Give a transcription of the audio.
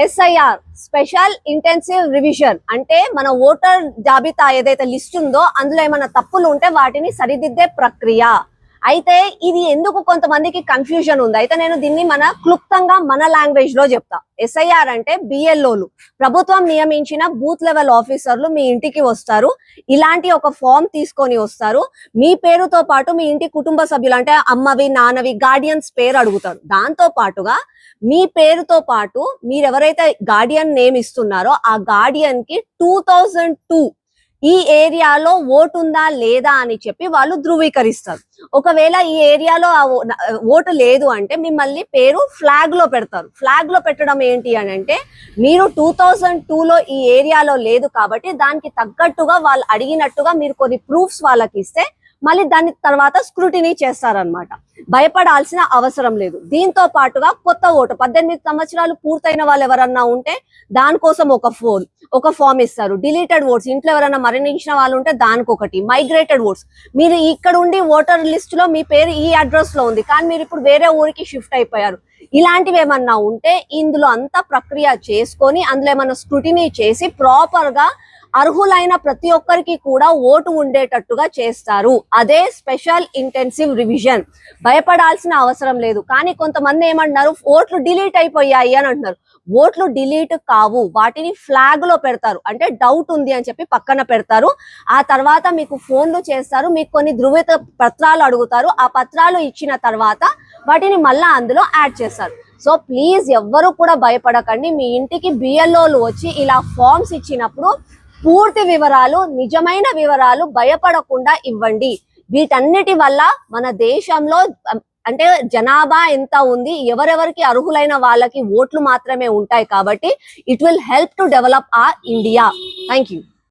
SIR special intensive revision అంటే మన voter జాబితా ఏదైతే లిస్ట్ ఉందో అందులో ఏమైనా తప్పులు ఉంటే వాటిని సరిదిద్దే ప్రక్రియ. అయితే ఇది ఎందుకు కొంతమందికి కన్ఫ్యూజన్ ఉంది, అయితే నేను దీన్ని క్లుప్తంగా మన లాంగ్వేజ్ లో చెప్తా. ఎస్ఐఆర్ అంటే బిఎల్ఓలు, ప్రభుత్వం నియమించిన బూత్ లెవెల్ ఆఫీసర్లు మీ ఇంటికి వస్తారు. ఇలాంటి ఒక ఫామ్ తీసుకొని వస్తారు. మీ పేరుతో పాటు మీ ఇంటి కుటుంబ సభ్యులు అంటే అమ్మవి, నాన్నవి, గార్డియన్స్ పేరు అడుగుతారు. దాంతో పాటుగా మీ పేరుతో పాటు మీరు ఎవరైతే గార్డియన్ నేమ్ ఇస్తున్నారో ఆ గార్డియన్ కి 2002 ఈ ఏరియాలో ఓటు ఉందా లేదా అని చెప్పి వాళ్ళు ధృవీకరిస్తారు. ఒకవేళ ఈ ఏరియాలో ఓటు లేదు అంటే మిమ్మల్ని పేరు ఫ్లాగ్ లో పెడతారు. ఫ్లాగ్ లో పెట్టడం ఏంటి అని అంటే మీరు 2002లో ఈ ఏరియాలో లేదు కాబట్టి దానికి తగ్గట్టుగా వాళ్ళు అడిగినట్టుగా మీరు కొన్ని ప్రూఫ్స్ వాళ్ళకి ఇస్తే మళ్ళీ దాని తర్వాత స్క్రూటినీ చేస్తారనమాట. భయపడాల్సిన అవసరం లేదు. దీంతో పాటుగా కొత్త ఓటు 18 సంవత్సరాలు పూర్తయిన వాళ్ళు ఎవరన్నా ఉంటే దానికోసం ఒక ఫామ్ ఇస్తారు. డిలీటెడ్ ఓట్స్, ఇంట్లో ఎవరైనా మరణించిన వాళ్ళు ఉంటే దానికొకటి. మైగ్రేటెడ్ ఓట్స్, మీరు ఇక్కడ ఉండి ఓటర్ లిస్ట్ లో మీ పేరు ఈ అడ్రస్ లో ఉంది కానీ మీరు ఇప్పుడు వేరే ఊరికి షిఫ్ట్ అయిపోయారు. ఇలాంటివి ఏమన్నా ఉంటే ఇందులో అంతా ప్రక్రియ చేసుకొని అందులో ఏమన్నా స్క్రూటినీ చేసి ప్రాపర్ గా అర్హులైన ప్రతి ఒక్కరికి కూడా ఓటు ఉండేటట్టుగా చేస్తారు. అదే స్పెషల్ ఇంటెన్సివ్ రివిజన్. భయపడాల్సిన అవసరం లేదు. కానీ కొంతమంది ఏమంటున్నారు, ఓట్లు డిలీట్ అయిపోయాయి అని అంటున్నారు. ఓట్లు డిలీట్ కావు, వాటిని ఫ్లాగ్ లో పెడతారు. అంటే డౌట్ ఉంది అని చెప్పి పక్కన పెడతారు. ఆ తర్వాత మీకు ఫోన్లు చేస్తారు, మీకు కొన్ని ధృవీత పత్రాలు అడుగుతారు. ఆ పత్రాలు ఇచ్చిన తర్వాత వాటిని మళ్ళా అందులో యాడ్ చేస్తారు. సో ప్లీజ్ ఎవ్వరు కూడా భయపడకండి. మీ ఇంటికి బిఎల్ఓలు వచ్చి ఇలా ఫామ్స్ ఇచ్చినప్పుడు పూర్తి వివరాలు, నిజమైన వివరాలు భయపడకుండా ఇవ్వండి. వీటన్నిటి వల్ల మన దేశంలో అంటే జనాభా ఎంత ఉంది, ఎవరెవరికి అర్హులైన వాళ్ళకి ఓట్లు మాత్రమే ఉంటాయి కాబట్టి it will help to develop our India. Thank you.